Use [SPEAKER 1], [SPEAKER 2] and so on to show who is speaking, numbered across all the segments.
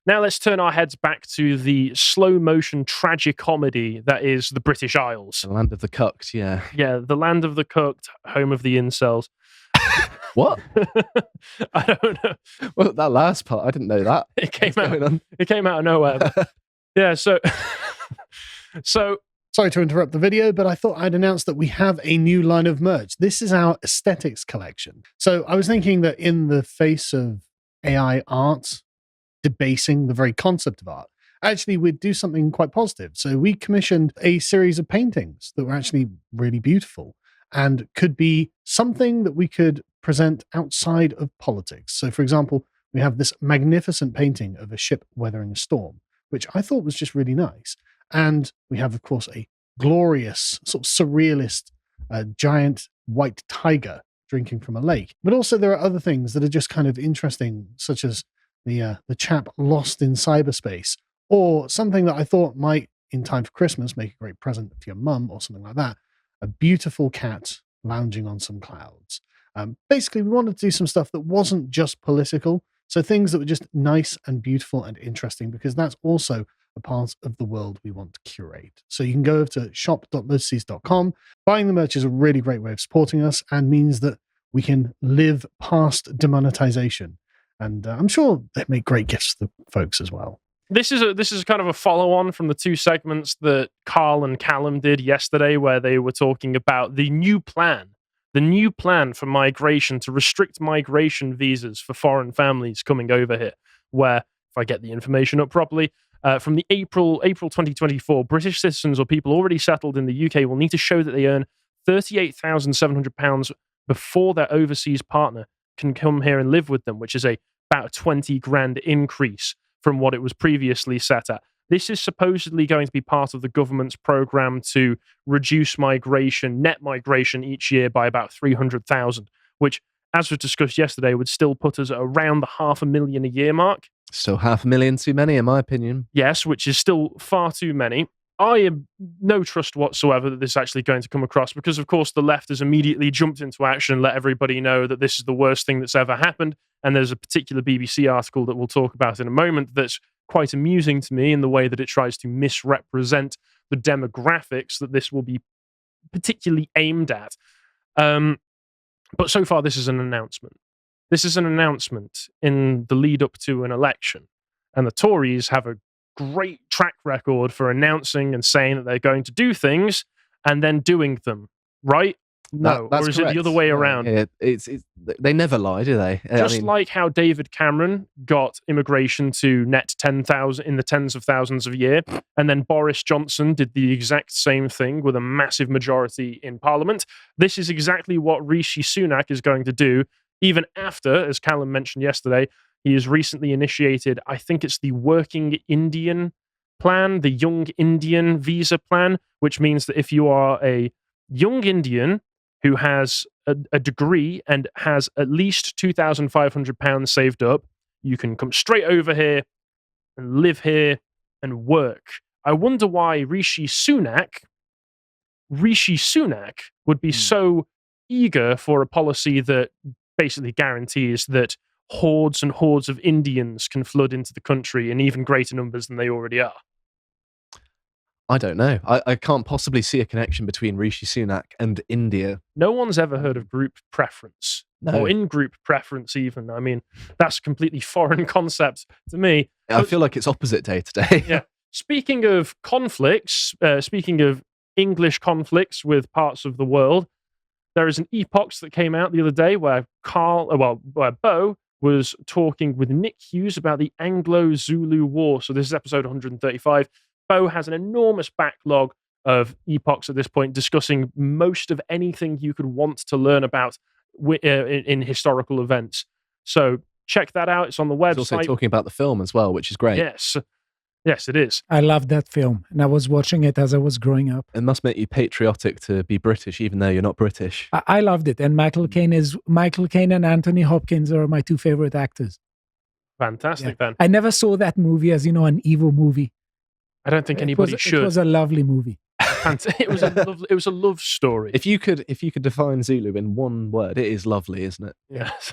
[SPEAKER 1] Now let's turn our heads back to the slow-motion tragicomedy that is the British Isles.
[SPEAKER 2] The land of the cucked, yeah.
[SPEAKER 1] Yeah, the land of the cooked, home of the incels.
[SPEAKER 2] What?
[SPEAKER 1] I don't know.
[SPEAKER 2] Well, that last part, I didn't know that.
[SPEAKER 1] It came out of nowhere. Yeah, so
[SPEAKER 3] Sorry to interrupt the video, but I thought I'd announce that we have a new line of merch. This is our aesthetics collection. So I was thinking that in the face of AI art debasing the very concept of art, actually we'd do something quite positive. So we commissioned a series of paintings that were actually really beautiful and could be something that we could present outside of politics. So for example, we have this magnificent painting of a ship weathering a storm, which I thought was just really nice. And we have, of course, a glorious, sort of surrealist, giant white tiger drinking from a lake. But also there are other things that are just kind of interesting, such as the chap lost in cyberspace, or something that I thought might, in time for Christmas, make a great present for your mum or something like that. A beautiful cat lounging on some clouds. Basically, we wanted to do some stuff that wasn't just political, so things that were just nice and beautiful and interesting, because that's also a part of the world we want to curate. So you can go over to shop.lotuses.com. Buying the merch is a really great way of supporting us and means that we can live past demonetization. And I'm sure they make great gifts for the folks as well.
[SPEAKER 1] This is kind of a follow-on from the two segments that Carl and Callum did yesterday, where they were talking about the new plan for migration, to restrict migration visas for foreign families coming over here, where, if I get the information up properly, from the April 2024, British citizens or people already settled in the UK will need to show that they earn £38,700 before their overseas partner can come here and live with them, which is about a 20 grand increase from what it was previously set at. This is supposedly going to be part of the government's program to reduce migration, net migration each year by about 300,000, which, as was discussed yesterday, would still put us at around the 500,000 a year mark.
[SPEAKER 2] Still 500,000 too many, in my opinion.
[SPEAKER 1] Yes, which is still far too many. I have no trust whatsoever that this is actually going to come across, because, of course, the left has immediately jumped into action and let everybody know that this is the worst thing that's ever happened. And there's a particular BBC article that we'll talk about in a moment that's quite amusing to me in the way that it tries to misrepresent the demographics that this will be particularly aimed at. But so far, this is an announcement. This is an announcement in the lead up to an election. And the Tories have a great track record for announcing and saying that they're going to do things and then doing them, right? No,
[SPEAKER 2] that's
[SPEAKER 1] or is
[SPEAKER 2] correct.
[SPEAKER 1] it the other way around?
[SPEAKER 2] Yeah, they never lie, do they?
[SPEAKER 1] Just like how David Cameron got immigration to net 10,000 in the tens of thousands of a year, and then Boris Johnson did the exact same thing with a massive majority in Parliament. This is exactly what Rishi Sunak is going to do, even after, as Callum mentioned yesterday, he has recently initiated, I think it's the Working Indian plan, the Young Indian visa plan, which means that if you are a young Indian who has a degree and has at least £2,500 saved up, you can come straight over here and live here and work. I wonder why Rishi Sunak would be so eager for a policy that basically guarantees that hordes and hordes of Indians can flood into the country in even greater numbers than they already are.
[SPEAKER 2] I don't know. I can't possibly see a connection between Rishi Sunak and India.
[SPEAKER 1] No one's ever heard of group preference, or in-group preference even. I mean, that's a completely foreign concept to me.
[SPEAKER 2] I feel like it's opposite day today.
[SPEAKER 1] Yeah. Speaking of conflicts, speaking of English conflicts with parts of the world, there is an epoch that came out the other day where where Bo was talking with Nick Hughes about the Anglo-Zulu War. So this is episode 135. Bo has an enormous backlog of epochs at this point, discussing most of anything you could want to learn about in historical events. So check that out. It's on the website.
[SPEAKER 2] He's also talking about the film as well, which is great.
[SPEAKER 1] Yes, it is.
[SPEAKER 4] I love that film, and I was watching it as I was growing up.
[SPEAKER 2] It must make you patriotic to be British, even though you're not British.
[SPEAKER 4] I loved it, and Michael Caine and Anthony Hopkins are my two favorite actors.
[SPEAKER 1] Fantastic, then.
[SPEAKER 4] I never saw that movie as, an evil movie.
[SPEAKER 1] I don't think anybody should.
[SPEAKER 4] It was a lovely movie.
[SPEAKER 1] It was a love story.
[SPEAKER 2] If you could define Zulu in one word, it is lovely, isn't it?
[SPEAKER 1] Yes.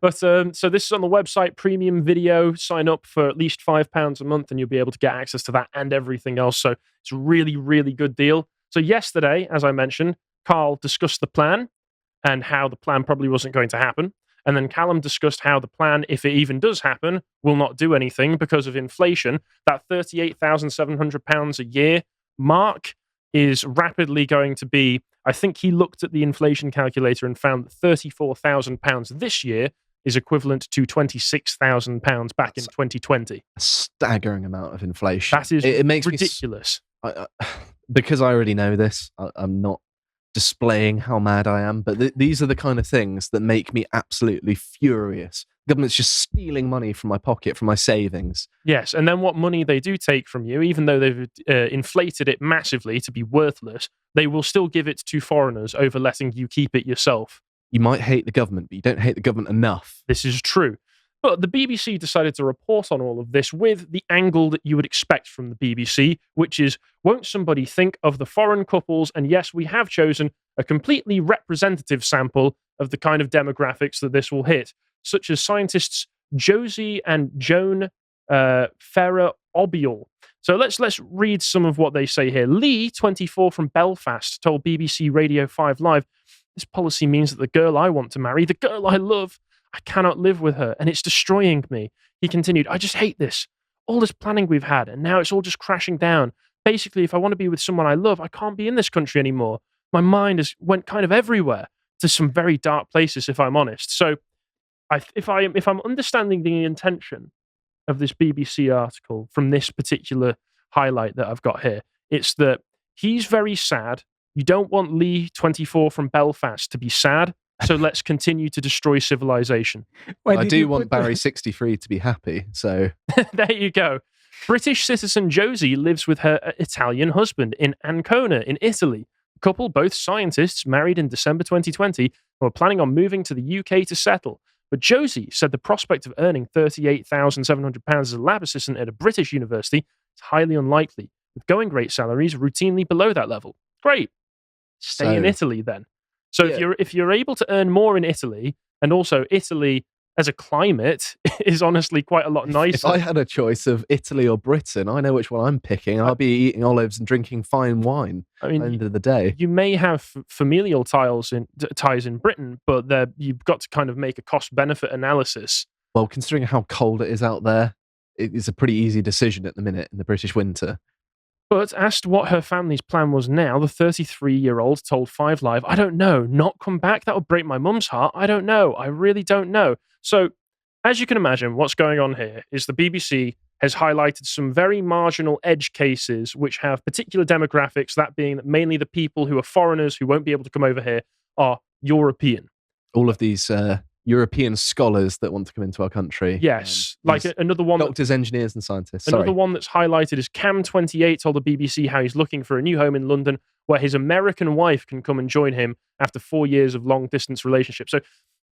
[SPEAKER 1] But so this is on the website, premium video. Sign up for at least £5 a month, and you'll be able to get access to that and everything else. So it's a really, really good deal. So yesterday, as I mentioned, Carl discussed the plan and how the plan probably wasn't going to happen. And then Callum discussed how the plan, if it even does happen, will not do anything because of inflation. That £38,700 a year mark is rapidly going to be, I think he looked at the inflation calculator and found that £34,000 this year is equivalent to £26,000 back in 2020.
[SPEAKER 2] A staggering amount of inflation.
[SPEAKER 1] That is
[SPEAKER 2] it makes
[SPEAKER 1] ridiculous.
[SPEAKER 2] Because I already know this, I'm not displaying how mad I am, but these are the kind of things that make me absolutely furious. The government's just stealing money from my pocket, from my savings.
[SPEAKER 1] Yes, and then what money they do take from you, even though they've inflated it massively to be worthless, they will still give it to foreigners over letting you keep it yourself.
[SPEAKER 2] You might hate the government, but you don't hate the government enough.
[SPEAKER 1] This is true. But the BBC decided to report on all of this with the angle that you would expect from the BBC, which is, won't somebody think of the foreign couples? And yes, we have chosen a completely representative sample of the kind of demographics that this will hit, such as scientists Josie and Joan Ferrer-Obiol. So let's read some of what they say here. Lee, 24, from Belfast, told BBC Radio 5 Live, "This policy means that the girl I want to marry, the girl I love, I cannot live with her, and it's destroying me." He continued, "I just hate this. All this planning we've had, and now it's all just crashing down. Basically, if I want to be with someone I love, I can't be in this country anymore. My mind has went kind of everywhere to some very dark places, if I'm honest." So if I'm understanding the intention of this BBC article from this particular highlight that I've got here, it's that he's very sad. You don't want Lee, 24, from Belfast to be sad. So let's continue to destroy civilization.
[SPEAKER 2] I do want Barry, 63, to be happy. So
[SPEAKER 1] there you go. British citizen Josie lives with her Italian husband in Ancona in Italy. The couple, both scientists, married in December 2020, were planning on moving to the UK to settle. But Josie said the prospect of earning £38,700 as a lab assistant at a British university is highly unlikely, with going rate salaries routinely below that level. Great. Stay in Italy then. So if you're able to earn more in Italy, and also Italy as a climate is honestly quite a lot nicer.
[SPEAKER 2] If I had a choice of Italy or Britain, I know which one I'm picking. I'll be eating olives and drinking fine wine at the end of the day.
[SPEAKER 1] You may have familial ties in Britain, but you've got to kind of make a cost-benefit analysis.
[SPEAKER 2] Well, considering how cold it is out there, it is a pretty easy decision at the minute in the British winter.
[SPEAKER 1] But asked what her family's plan was now, the 33-year-old told 5 Live, "I don't know. Not come back? That would break my mum's heart. I don't know. I really don't know." So, as you can imagine, what's going on here is the BBC has highlighted some very marginal edge cases which have particular demographics, that being that mainly the people who are foreigners who won't be able to come over here are European.
[SPEAKER 2] All of these European scholars that want to come into our country.
[SPEAKER 1] Yes. Like another one.
[SPEAKER 2] Doctors, engineers, and scientists.
[SPEAKER 1] Another one that's highlighted is Cam, 28, told the BBC how he's looking for a new home in London where his American wife can come and join him after 4 years of long-distance relationship. So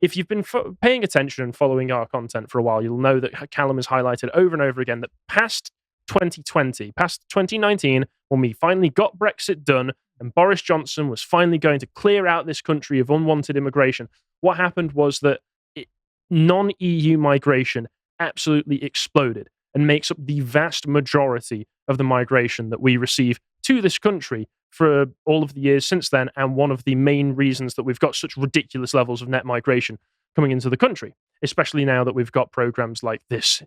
[SPEAKER 1] if you've been paying attention and following our content for a while, you'll know that Callum has highlighted over and over again that past 2020, past 2019, when we finally got Brexit done and Boris Johnson was finally going to clear out this country of unwanted immigration, what happened was that non-EU migration absolutely exploded and makes up the vast majority of the migration that we receive to this country for all of the years since then, and one of the main reasons that we've got such ridiculous levels of net migration coming into the country, especially now that we've got programs like this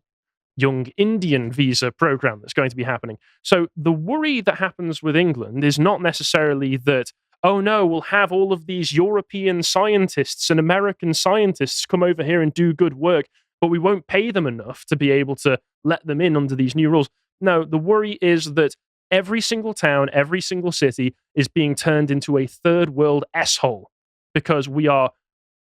[SPEAKER 1] young Indian visa program that's going to be happening. So the worry that happens with England is not necessarily that, oh no, we'll have all of these European scientists and American scientists come over here and do good work, but we won't pay them enough to be able to let them in under these new rules. No, the worry is that every single town, every single city is being turned into a third world S-hole because we are,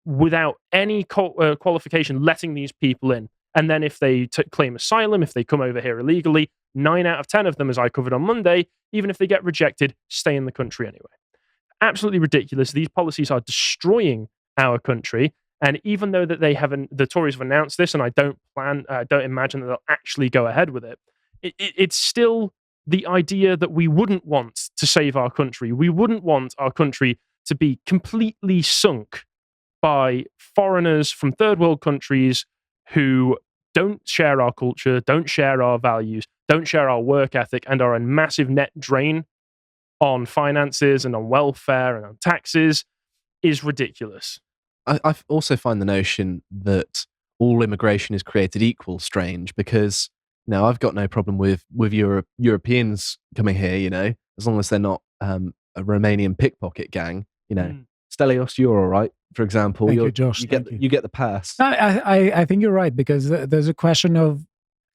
[SPEAKER 1] without any qualification, letting these people in. And then if they claim asylum, if they come over here illegally, 9 out of 10 of them, as I covered on Monday, even if they get rejected, stay in the country anyway. Absolutely ridiculous. These policies are destroying our country. And even though that the Tories have announced this, and I don't imagine that they'll actually go ahead with it, it's still the idea that we wouldn't want to save our country. We wouldn't want our country to be completely sunk by foreigners from third world countries who don't share our culture, don't share our values, don't share our work ethic, and are a massive net drain on finances and on welfare and on taxes is ridiculous.
[SPEAKER 2] I also find the notion that all immigration is created equal strange, because I've got no problem with Europeans coming here, as long as they're not a Romanian pickpocket gang. Stelios, you're all right. For example,
[SPEAKER 4] Thank you, Josh.
[SPEAKER 2] you get the pass.
[SPEAKER 4] I think you're right, because there's a question of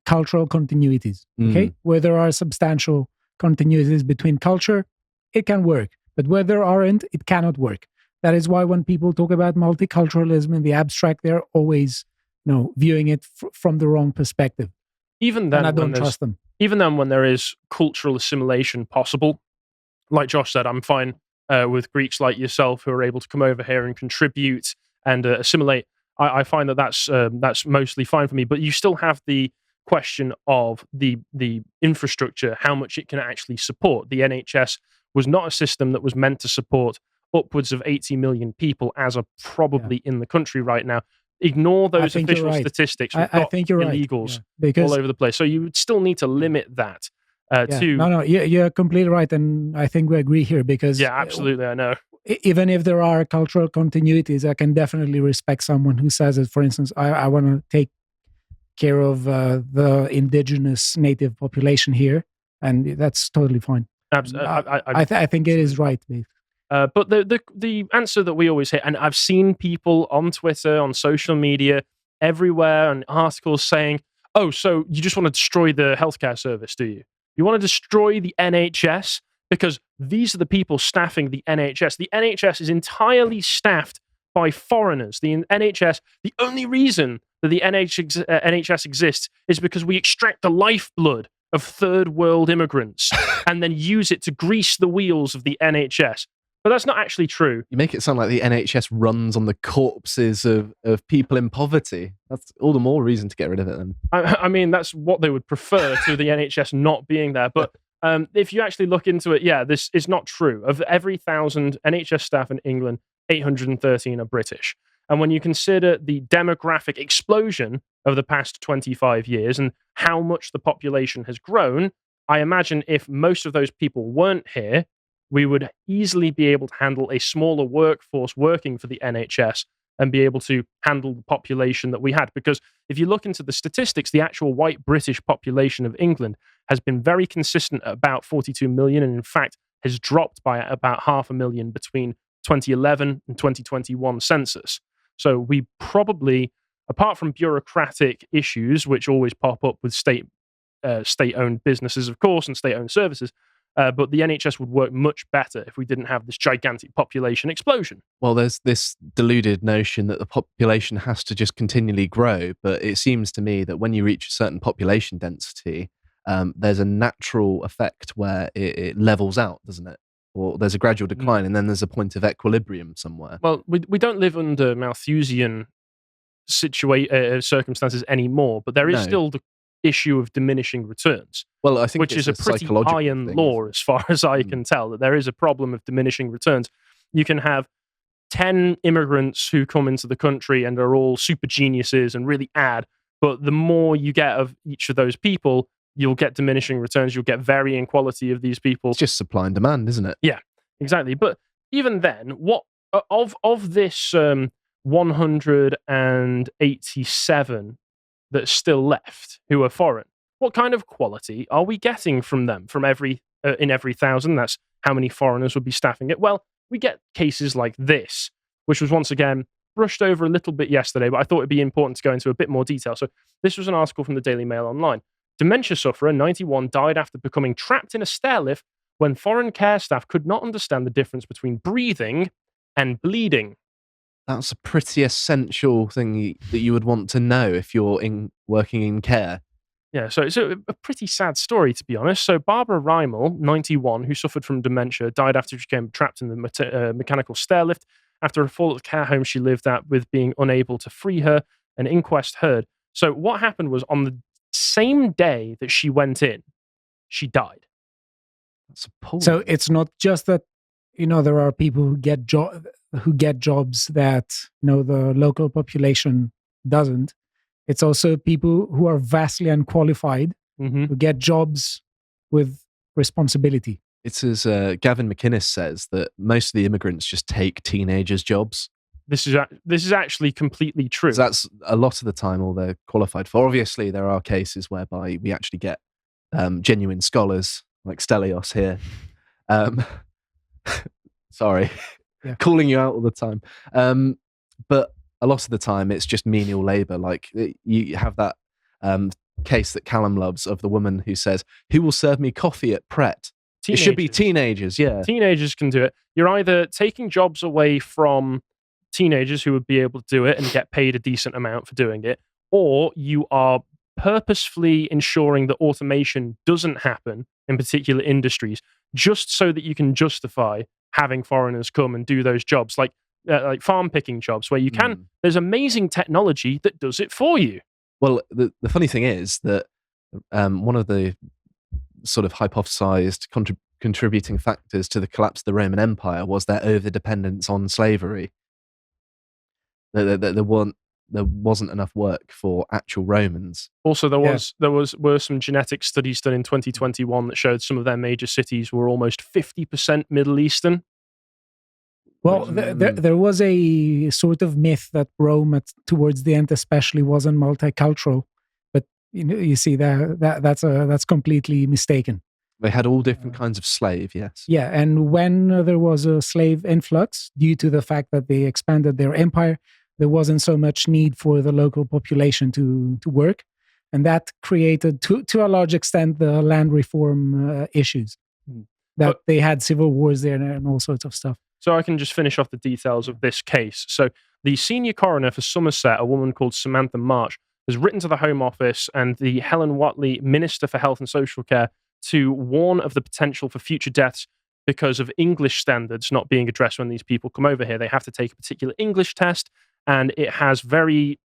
[SPEAKER 4] cultural continuities. Okay, where there are substantial continuities between culture, it can work, but where there aren't, it cannot work. That is why when people talk about multiculturalism in the abstract, they're always viewing it from the wrong perspective.
[SPEAKER 1] Even then,
[SPEAKER 4] and I don't trust them.
[SPEAKER 1] Even then, when there is cultural assimilation possible, like Josh said, I'm fine with Greeks like yourself who are able to come over here and contribute and assimilate. I find that's mostly fine for me. But you still have the question of the infrastructure, how much it can actually support. The NHS was not a system that was meant to support upwards of 80 million people, as are probably in the country right now. Ignore those official statistics. We've got illegals all over the place. So you would still need to limit that to...
[SPEAKER 4] No, you're completely right. And I think we agree here, because...
[SPEAKER 1] Yeah, absolutely, I know.
[SPEAKER 4] Even if there are cultural continuities, I can definitely respect someone who says that, for instance, I want to take care of the indigenous native population here, and that's totally fine. I think it is right, Dave.
[SPEAKER 1] But the answer that we always hear, and I've seen people on Twitter, on social media, everywhere, and articles saying, oh, so you just want to destroy the healthcare service, do you? You want to destroy the NHS? Because these are the people staffing the NHS. The NHS is entirely staffed by foreigners. The NHS, the only reason that the NHS exists is because we extract the lifeblood of third world immigrants and then use it to grease the wheels of the NHS. But that's not actually true.
[SPEAKER 2] You make it sound like the NHS runs on the corpses of people in poverty. That's all the more reason to get rid of it then.
[SPEAKER 1] I mean, that's what they would prefer, to the NHS not being there. But if you actually look into it, this is not true. Of every 1,000 NHS staff in England, 813 are British. And when you consider the demographic explosion of the past 25 years and how much the population has grown, I imagine if most of those people weren't here, we would easily be able to handle a smaller workforce working for the NHS and be able to handle the population that we had. Because if you look into the statistics, the actual white British population of England has been very consistent at about 42 million, and in fact has dropped by about 500,000 between 2011 and 2021 census. So we probably, apart from bureaucratic issues, which always pop up with state-owned businesses, of course, and state-owned services, but the NHS would work much better if we didn't have this gigantic population explosion.
[SPEAKER 2] Well, there's this deluded notion that the population has to just continually grow, but it seems to me that when you reach a certain population density, there's a natural effect where it levels out, doesn't it? Or there's a gradual decline, and then there's a point of equilibrium somewhere.
[SPEAKER 1] Well, we don't live under Malthusian circumstances anymore, but there is still the issue of diminishing returns.
[SPEAKER 2] Well, I think
[SPEAKER 1] which is a pretty iron law, as far as I can tell, that there is a problem of diminishing returns. You can have 10 immigrants who come into the country and are all super geniuses and really add, but the more you get of each of those people, you'll get diminishing returns. You'll get varying quality of these people.
[SPEAKER 2] It's just supply and demand, isn't it?
[SPEAKER 1] Yeah, exactly. But even then, what of this 187 that's still left who are foreign, what kind of quality are we getting from them? From every 1,000, that's how many foreigners would be staffing it. Well, we get cases like this, which was once again brushed over a little bit yesterday, but I thought it'd be important to go into a bit more detail. So this was an article from the Daily Mail Online. Dementia sufferer 91 died after becoming trapped in a stair lift when foreign care staff could not understand the difference between breathing and bleeding.
[SPEAKER 2] That's a pretty essential thing that you would want to know if you're working in care.
[SPEAKER 1] Yeah, so it's a pretty sad story, to be honest. So Barbara Reimel, 91, who suffered from dementia, died after she became trapped in the mechanical stair lift after a fall at the care home she lived at, with being unable to free her, an inquest heard. So what happened was, on the same day that she went in, she died.
[SPEAKER 2] That's appalling.
[SPEAKER 4] So it's not just that, there are people who get who get jobs that the local population doesn't. It's also people who are vastly unqualified
[SPEAKER 1] Hmm.
[SPEAKER 4] who get jobs with responsibility.
[SPEAKER 2] It's as Gavin McInnes says, that most of the immigrants just take teenagers' jobs.
[SPEAKER 1] This is actually completely true.
[SPEAKER 2] 'Cause that's a lot of the time all they're qualified for. Obviously, there are cases whereby we actually get genuine scholars like Stelios here. Sorry,
[SPEAKER 4] Yeah.
[SPEAKER 2] calling you out all the time. But a lot of the time, it's just menial labor. Like you have that case that Callum loves of the woman who says, "Who will serve me coffee at Pret?" It should be teenagers. Yeah,
[SPEAKER 1] Teenagers can do it. You're either taking jobs away from teenagers who would be able to do it and get paid a decent amount for doing it, or you are purposefully ensuring that automation doesn't happen in particular industries just so that you can justify having foreigners come and do those jobs, like farm picking jobs where you can. There's amazing technology that does it for you.
[SPEAKER 2] Well, the funny thing is that one of the sort of hypothesized contributing factors to the collapse of the Roman Empire was their over-dependence on slavery. There wasn't enough work for actual Romans.
[SPEAKER 1] Also, were some genetic studies done in 2021 that showed some of their major cities were almost 50% Middle Eastern.
[SPEAKER 4] Well, there was a sort of myth that Rome, towards the end especially, wasn't multicultural, but you see that's completely mistaken.
[SPEAKER 2] They had all different kinds of slave, yes.
[SPEAKER 4] Yeah, and when there was a slave influx, due to the fact that they expanded their empire, there wasn't so much need for the local population to work, and that created, to a large extent, the land reform issues. That they had civil wars there and all sorts of stuff.
[SPEAKER 1] So I can just finish off the details of this case. So the senior coroner for Somerset, a woman called Samantha March, has written to the Home Office and the Helen Whatley Minister for Health and Social Care to warn of the potential for future deaths because of English standards not being addressed when these people come over here. They have to take a particular English test, and it has very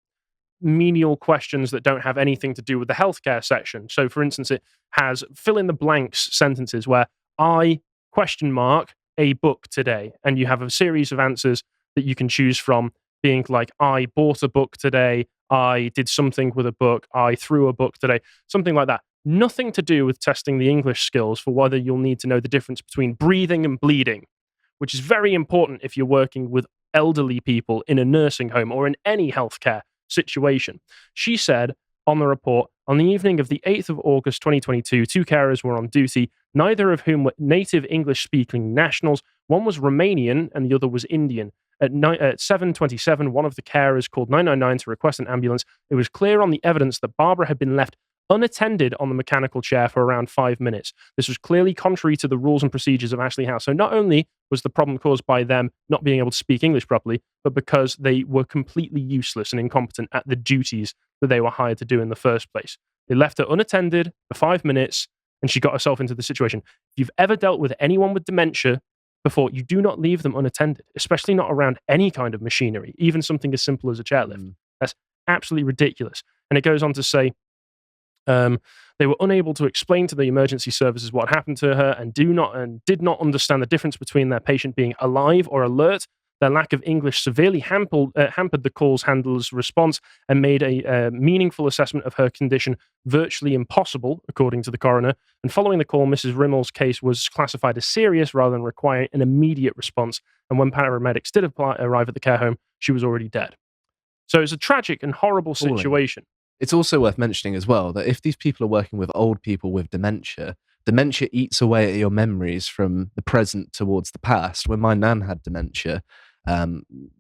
[SPEAKER 1] menial questions that don't have anything to do with the healthcare section. So, for instance, it has fill in the blanks sentences where I question mark a book today, and you have a series of answers that you can choose from, being like, I bought a book today, I did something with a book, I threw a book today, something like that. Nothing to do with testing the English skills for whether you'll need to know the difference between breathing and bleeding, which is very important if you're working with elderly people in a nursing home or in any healthcare situation. She said on the report, on the evening of the 8th of August 2022, two carers were on duty, neither of whom were native English-speaking nationals. One was Romanian and the other was Indian. At 7:27, one of the carers called 999 to request an ambulance. It was clear on the evidence that Barbara had been left unattended on the mechanical chair for around 5 minutes. This was clearly contrary to the rules and procedures of Ashley House. So not only was the problem caused by them not being able to speak English properly, but because they were completely useless and incompetent at the duties that they were hired to do in the first place. They left her unattended for 5 minutes, and she got herself into the situation. If you've ever dealt with anyone with dementia before, you do not leave them unattended, especially not around any kind of machinery, even something as simple as a chairlift. That's absolutely ridiculous. And it goes on to say, they were unable to explain to the emergency services what happened to her and did not understand the difference between their patient being alive or alert. Their lack of English severely hampered the call's handler's response and made a meaningful assessment of her condition virtually impossible, according to the coroner. And following the call, Mrs. Rimmel's case was classified as serious rather than requiring an immediate response. And when paramedics did arrive at the care home, she was already dead. So it's a tragic and horrible situation.
[SPEAKER 2] It's also worth mentioning as well that if these people are working with old people with dementia, dementia eats away at your memories from the present towards the past. When my nan had dementia,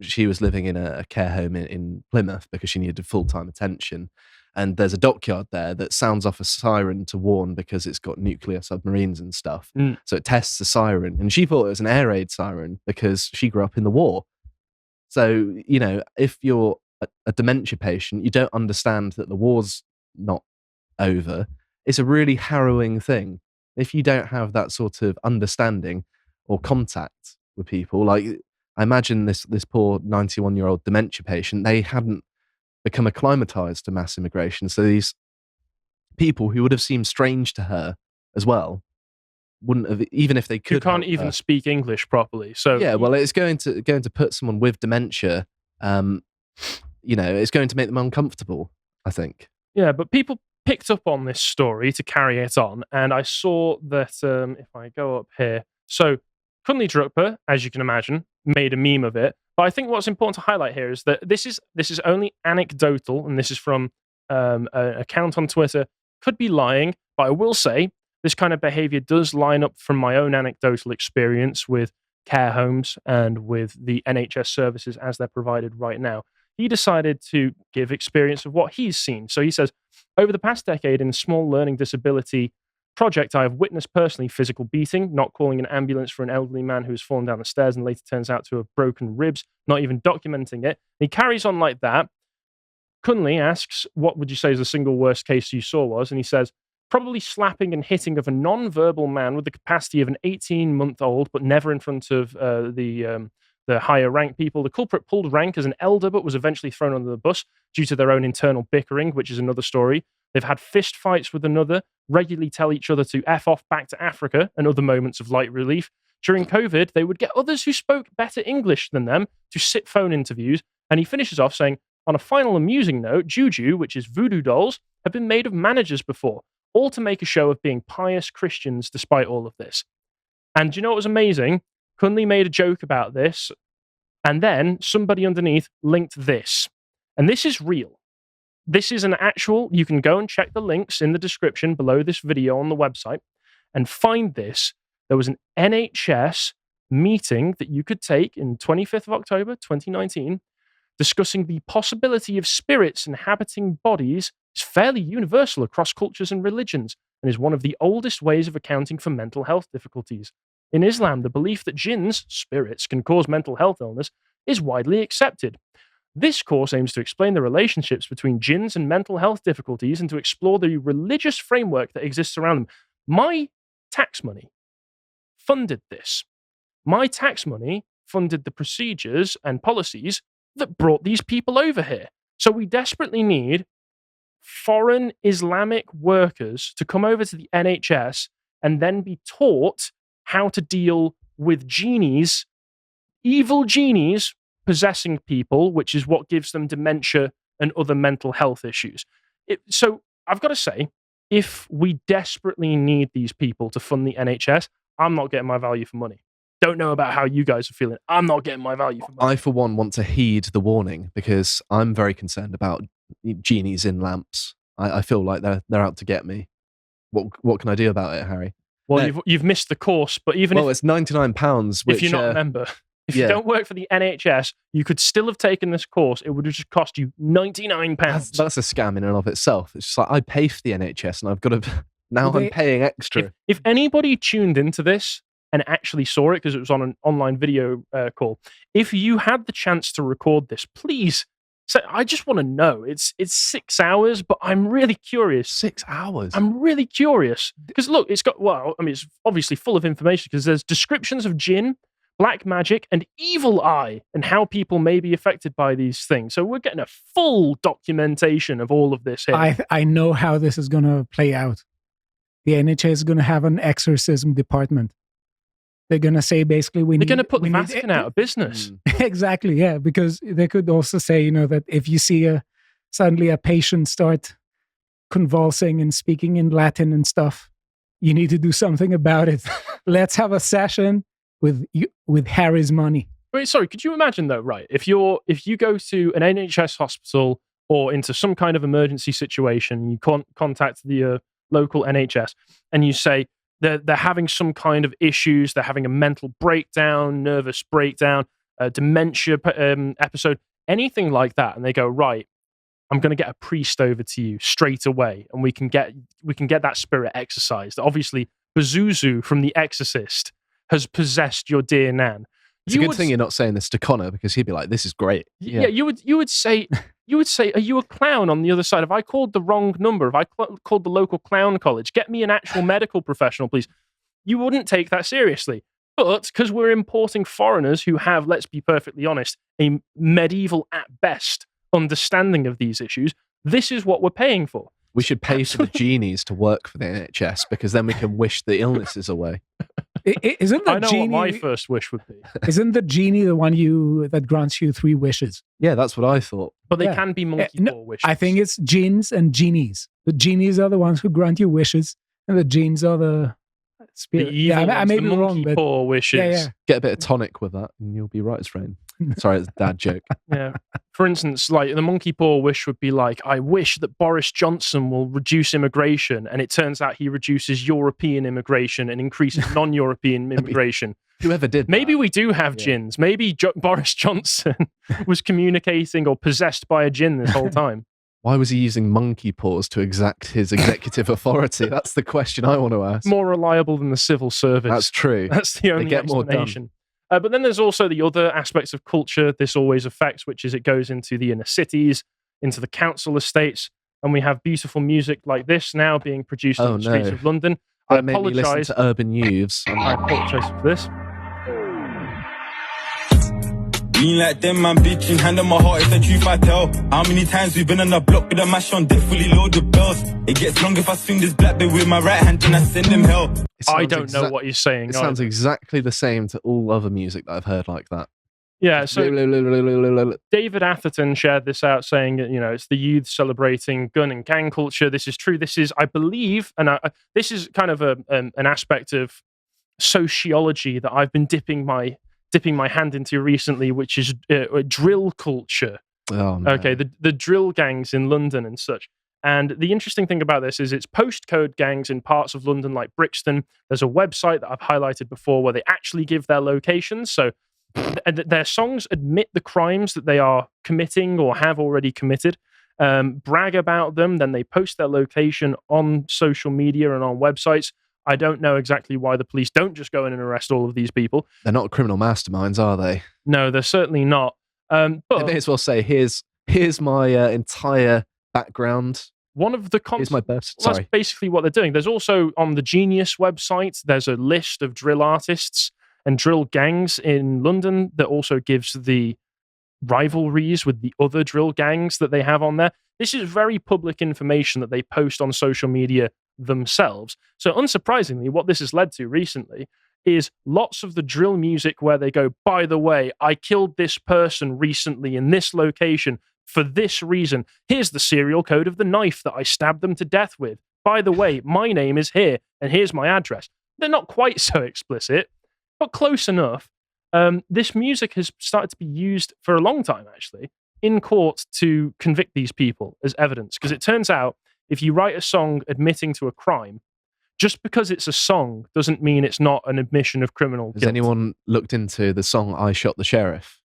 [SPEAKER 2] she was living in a care home in Plymouth because she needed full-time attention. And there's a dockyard there that sounds off a siren to warn because it's got nuclear submarines and stuff. So it tests the siren. And she thought it was an air raid siren because she grew up in the war. So, if you're a dementia patient, you don't understand that the war's not over. It's a really harrowing thing. If you don't have that sort of understanding or contact with people, like I imagine this poor 91-year-old dementia patient, they hadn't become acclimatized to mass immigration. So these people who would have seemed strange to her as well, wouldn't have, even if they could.
[SPEAKER 1] Who can't
[SPEAKER 2] help
[SPEAKER 1] even
[SPEAKER 2] her.
[SPEAKER 1] speak English properly. So
[SPEAKER 2] Yeah, well, it's going to put someone with dementia. It's going to make them uncomfortable, I think.
[SPEAKER 1] Yeah, but people picked up on this story to carry it on, and I saw that if I go up here, so Kunli Drukpa, as you can imagine, made a meme of it. But I think what's important to highlight here is that this is only anecdotal, and this is from an account on Twitter. Could be lying, but I will say this kind of behavior does line up from my own anecdotal experience with care homes and with the NHS services as they're provided right now. He decided to give experience of what he's seen. So he says, over the past decade in a small learning disability project, I have witnessed personally physical beating, not calling an ambulance for an elderly man who has fallen down the stairs and later turns out to have broken ribs, not even documenting it. And he carries on like that. Kunli asks, what would you say is the single worst case you saw was? And he says, probably slapping and hitting of a non-verbal man with the capacity of an 18-month-old, but never in front of the higher rank people. The culprit pulled rank as an elder, but was eventually thrown under the bus due to their own internal bickering, which is another story. They've had fist fights with another, regularly tell each other to F off back to Africa, and other moments of light relief. During COVID, they would get others who spoke better English than them to sit phone interviews. And he finishes off saying, on a final amusing note, Juju, which is voodoo dolls, have been made of managers before, all to make a show of being pious Christians despite all of this. And do you know what was amazing? Kunli made a joke about this, and then somebody underneath linked this. And this is real. This is an actual, you can go and check the links in the description below this video on the website and find this. There was an NHS meeting that you could take in 25th of October, 2019, discussing the possibility of spirits inhabiting bodies is fairly universal across cultures and religions and is one of the oldest ways of accounting for mental health difficulties. In Islam, the belief that jinns, spirits, can cause mental health illness is widely accepted. This course aims to explain the relationships between jinns and mental health difficulties and to explore the religious framework that exists around them. My tax money funded this. My tax money funded the procedures and policies that brought these people over here. So we desperately need foreign Islamic workers to come over to the NHS and then be taught how to deal with genies, evil genies, possessing people, which is what gives them dementia and other mental health issues. So I've got to say, if we desperately need these people to fund the NHS, I'm not getting my value for money. Don't know about how you guys are feeling. I'm not getting my value for money.
[SPEAKER 2] I, for one, want to heed the warning because I'm very concerned about genies in lamps. I feel like they're out to get me. What can I do about it, Harry?
[SPEAKER 1] Well, you've missed the course, but even
[SPEAKER 2] it's £99. Which,
[SPEAKER 1] if you're not a member, if you don't work for the NHS, you could still have taken this course. It would have just cost you £99.
[SPEAKER 2] That's a scam in and of itself. It's just like I pay for the NHS and I've got to now I'm paying extra.
[SPEAKER 1] If anybody tuned into this and actually saw it because it was on an online video call, if you had the chance to record this, please. So I just want to know. It's 6 hours, but I'm really curious.
[SPEAKER 2] 6 hours?
[SPEAKER 1] I'm really curious. Because look, it's it's obviously full of information because there's descriptions of jinn, black magic, and evil eye and how people may be affected by these things. So we're getting a full documentation of all of this here.
[SPEAKER 4] I know how this is going to play out. The NHS is going to have an exorcism department. They're going to say basically
[SPEAKER 1] they're going to put the Vatican out of business.
[SPEAKER 4] Exactly, yeah, because they could also say, that if you see suddenly a patient start convulsing and speaking in Latin and stuff, you need to do something about it. Let's have a session with Harry's money.
[SPEAKER 1] Wait, sorry, could you imagine though, right? If you go to an NHS hospital or into some kind of emergency situation, you contact the local NHS and you say, they're having some kind of issues. They're having a mental breakdown, nervous breakdown, dementia episode, anything like that. And they go, right, I'm going to get a priest over to you straight away, and we can get that spirit exorcised. Obviously, Pazuzu from The Exorcist has possessed your dear Nan.
[SPEAKER 2] It's a good thing you're not saying this to Connor because he'd be like, "This is great."
[SPEAKER 1] Yeah, you would say, "Are you a clown?" On the other side, if I called the wrong number, if I called the local clown college, get me an actual medical professional, please. You wouldn't take that seriously. But because we're importing foreigners who have, let's be perfectly honest, a medieval at best understanding of these issues, this is what we're paying for.
[SPEAKER 2] We should pay for the genies to work for the NHS because then we can wish the illnesses away.
[SPEAKER 4] Isn't the
[SPEAKER 1] I know
[SPEAKER 4] genie?
[SPEAKER 1] what my first wish would be.
[SPEAKER 4] Isn't the genie the one that grants you 3 wishes?
[SPEAKER 2] Yeah, that's what I thought.
[SPEAKER 1] But they
[SPEAKER 4] Yeah.
[SPEAKER 1] can be monkey
[SPEAKER 4] No,
[SPEAKER 1] paw wishes.
[SPEAKER 4] I think it's genes and genies. The genies are the ones who grant you wishes, and the genes are the
[SPEAKER 1] the
[SPEAKER 4] spirit.
[SPEAKER 1] evil
[SPEAKER 4] I
[SPEAKER 1] ones,
[SPEAKER 4] may
[SPEAKER 1] the
[SPEAKER 4] be
[SPEAKER 1] monkey
[SPEAKER 4] wrong, but
[SPEAKER 1] paw wishes.
[SPEAKER 4] yeah.
[SPEAKER 2] Get a bit of tonic with that and you'll be right as rain. Sorry, it's a dad joke.
[SPEAKER 1] Yeah. For instance, like the monkey paw wish would be like, I wish that Boris Johnson will reduce immigration, and it turns out he reduces European immigration and increases non-European immigration.
[SPEAKER 2] Whoever did
[SPEAKER 1] Maybe
[SPEAKER 2] that.
[SPEAKER 1] we do have
[SPEAKER 2] Yeah.
[SPEAKER 1] jinns. Maybe Boris Johnson was communicating or possessed by a jinn this whole time.
[SPEAKER 2] Why was he using monkey paws to exact his executive authority? That's the question I want to ask.
[SPEAKER 1] More reliable than the civil service.
[SPEAKER 2] That's true.
[SPEAKER 1] That's the only
[SPEAKER 2] get more done.
[SPEAKER 1] explanation. But then there's also the other aspects of culture this always affects, which is it goes into the inner cities, into the council estates, and we have beautiful music like this now being produced
[SPEAKER 2] Oh,
[SPEAKER 1] on the streets
[SPEAKER 2] no.
[SPEAKER 1] of London. I
[SPEAKER 2] That made me listen
[SPEAKER 1] apologise.
[SPEAKER 2] to Urban Youths.
[SPEAKER 1] I apologise for this.
[SPEAKER 5] Lean like them, man, bitching, hand on my heart, it's the truth I tell. How many times we've been on the block with a mash on deck, fully loaded bells. It gets long if I swing this black bit with my right hand and I send them hell.
[SPEAKER 2] It
[SPEAKER 1] I
[SPEAKER 2] sounds
[SPEAKER 1] don't know what you're saying.
[SPEAKER 2] It sounds
[SPEAKER 1] either.
[SPEAKER 2] exactly the same to all other music that I've heard like that.
[SPEAKER 1] Yeah, so David Atherton shared this out saying that, it's the youth celebrating gun and gang culture. This is true. This is, I believe, and this is kind of an aspect of sociology that I've been dipping my hand into recently, which is drill culture.
[SPEAKER 2] Oh, no.
[SPEAKER 1] Okay, the drill gangs in London and such. And the interesting thing about this is it's postcode gangs in parts of London like Brixton. There's a website that I've highlighted before where they actually give their locations. So their songs admit the crimes that they are committing or have already committed, brag about them, then they post their location on social media and on websites. I don't know exactly why the police don't just go in and arrest all of these people.
[SPEAKER 2] They're not criminal masterminds, are they?
[SPEAKER 1] No, they're certainly not.
[SPEAKER 2] They
[SPEAKER 1] But
[SPEAKER 2] may as well say, here's my entire background.
[SPEAKER 1] one of the
[SPEAKER 2] Here's my birth.
[SPEAKER 1] Well,
[SPEAKER 2] Sorry.
[SPEAKER 1] that's basically what they're doing. There's also on the Genius website, there's a list of drill artists and drill gangs in London that also gives the rivalries with the other drill gangs that they have on there. This is very public information that they post on social media themselves. So unsurprisingly, what this has led to recently is lots of the drill music where they go, by the way, I killed this person recently in this location for this reason. Here's the serial code of the knife that I stabbed them to death with. By the way, my name is here and here's my address. They're not quite so explicit, but close enough. This music has started to be used for a long time, actually, in court to convict these people as evidence. Because it turns out if you write a song admitting to a crime, just because it's a song doesn't mean it's not an admission of criminal
[SPEAKER 2] Has
[SPEAKER 1] guilt.
[SPEAKER 2] anyone looked into the song I Shot the Sheriff?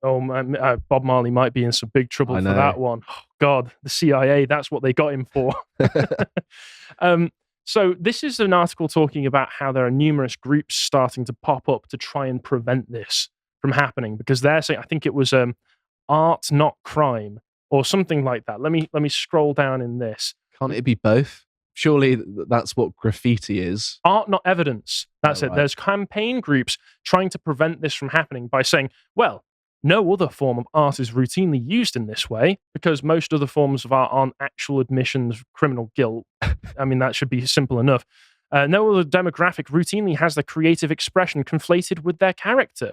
[SPEAKER 1] Oh, man, Bob Marley might be in some big trouble
[SPEAKER 2] I
[SPEAKER 1] for
[SPEAKER 2] know.
[SPEAKER 1] that one. Oh, God, the CIA, that's what they got him for. So this is an article talking about how there are numerous groups starting to pop up to try and prevent this from happening, because they're saying, I think it was art, not crime, or something like that. Let me scroll down in this.
[SPEAKER 2] Can't it be both? Surely that's what graffiti is.
[SPEAKER 1] Art, not evidence. That's
[SPEAKER 2] Oh,
[SPEAKER 1] it.
[SPEAKER 2] right.
[SPEAKER 1] There's campaign groups trying to prevent this from happening by saying, well, no other form of art is routinely used in this way because most other forms of art aren't actual admissions of criminal guilt. I mean, that should be simple enough. No other demographic routinely has their creative expression conflated with their character.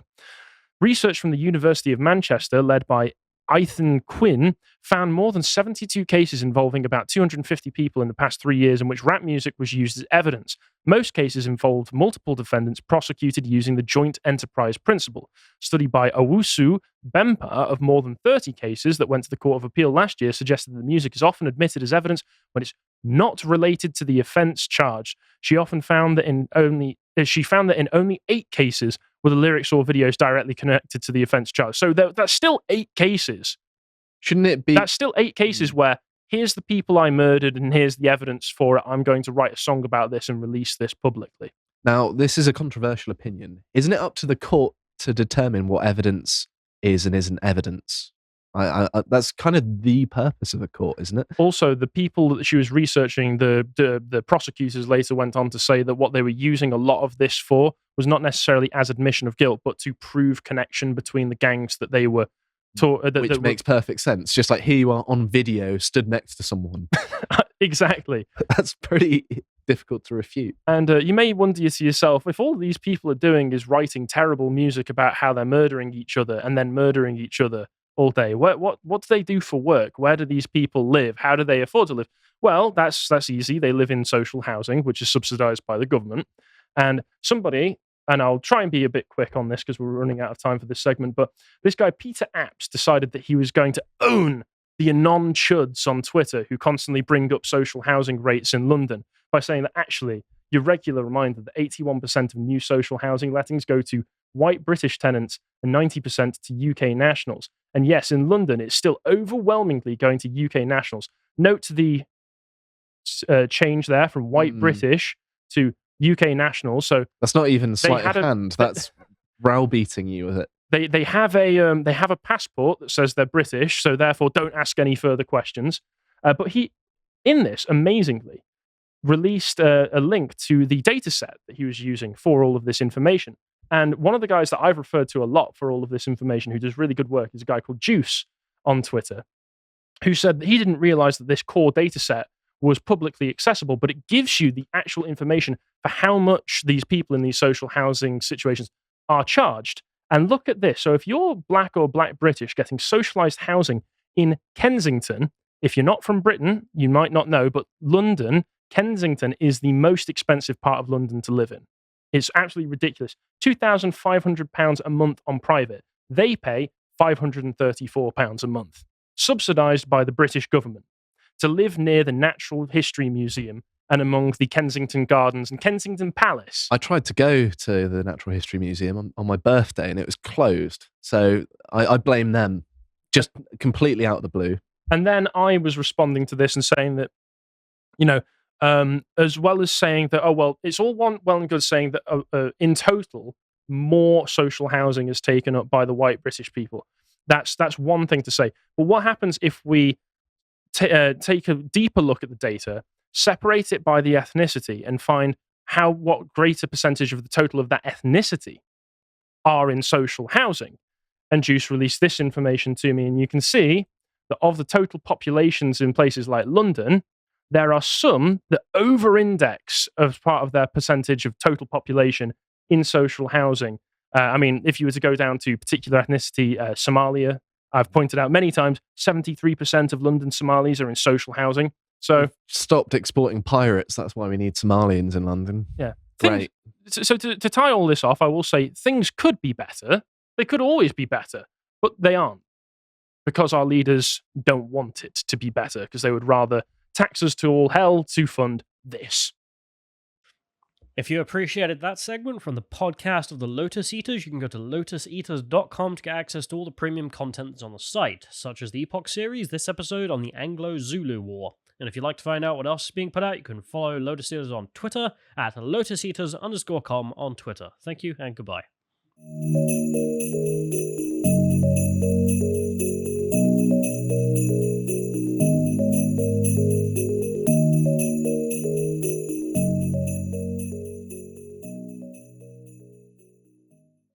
[SPEAKER 1] Research from the University of Manchester, led by Ethan Quinn, found more than 72 cases involving about 250 people in the past 3 years in which rap music was used as evidence. Most cases involved multiple defendants prosecuted using the joint enterprise principle. Study by Owusu Bempa of more than 30 cases that went to the Court of Appeal last year suggested that the music is often admitted as evidence when it's not related to the offense charged. She found that in only 8 cases were the lyrics or videos directly connected to the offense charge. So that's still 8 cases.
[SPEAKER 2] Shouldn't it be?
[SPEAKER 1] That's still 8 cases where here's the people I murdered and here's the evidence for it. I'm going to write a song about this and release this publicly.
[SPEAKER 2] Now, this is a controversial opinion. Isn't it up to the court to determine what evidence is and isn't evidence? That's kind of the purpose of a court, isn't it?
[SPEAKER 1] Also, the people that she was researching, the prosecutors later went on to say that what they were using a lot of this for was not necessarily as admission of guilt, but to prove connection between the gangs that they were
[SPEAKER 2] Which makes perfect sense. Just like here you are on video, stood next to someone.
[SPEAKER 1] Exactly.
[SPEAKER 2] That's pretty difficult to refute.
[SPEAKER 1] And you may wonder to yourself, if all these people are doing is writing terrible music about how they're murdering each other and then murdering each other all day, what do they do for work? Where do these people live? How do they afford to live? Well, that's easy. They live in social housing, which is subsidized by the government. And somebody, and I'll try and be a bit quick on this because we're running out of time for this segment, but this guy, Peter Apps, decided that he was going to own the anon chuds on Twitter who constantly bring up social housing rates in London by saying that actually your regular reminder that 81% of new social housing lettings go to white British tenants and 90% to UK nationals. And yes, in London, it's still overwhelmingly going to UK nationals. Note the change there from white British to UK nationals. So
[SPEAKER 2] that's not even sleight of hand. That's browbeating you with it.
[SPEAKER 1] They have a passport that says they're British, so therefore don't ask any further questions. But he, in this, amazingly, released a link to the data set that he was using for all of this information. And one of the guys that I've referred to a lot for all of this information, who does really good work, is a guy called Juice on Twitter, who said that he didn't realize that this core data set was publicly accessible, but it gives you the actual information for how much these people in these social housing situations are charged. And look at this. So if you're black or black British getting socialized housing in Kensington, if you're not from Britain, you might not know, but London, Kensington is the most expensive part of London to live in. It's absolutely ridiculous. £2,500 a month on private. They pay £534 a month, subsidized by the British government, to live near the Natural History Museum and among the Kensington Gardens and Kensington Palace.
[SPEAKER 2] I tried to go to the Natural History Museum on my birthday and it was closed. So I blame them, just completely out of the blue.
[SPEAKER 1] And then I was responding to this and saying that, as well as saying that, it's all well and good saying that in total, more social housing is taken up by the white British people. That's one thing to say. But what happens if we take a deeper look at the data, separate it by the ethnicity, and find what greater percentage of the total of that ethnicity are in social housing? And Juice released this information to me, and you can see that of the total populations in places like London, there are some that over-index as part of their percentage of total population in social housing. If you were to go down to particular ethnicity, Somalia, I've pointed out many times, 73% of London Somalis are in social housing. So
[SPEAKER 2] we've stopped exporting pirates. That's why we need Somalians in London.
[SPEAKER 1] Yeah.
[SPEAKER 2] Great.
[SPEAKER 1] So to tie all this off, I will say things could be better. They could always be better, but they aren't. Because our leaders don't want it to be better, because they would rather tax us to all hell to fund this.
[SPEAKER 6] If you appreciated that segment from the podcast of the Lotus Eaters, you can go to lotuseaters.com to get access to all the premium content that's on the site, such as the Epoch series, this episode on the Anglo-Zulu War. And if you'd like to find out what else is being put out, you can follow Lotus Eaters on Twitter at lotuseaters_com on Twitter. Thank you and goodbye.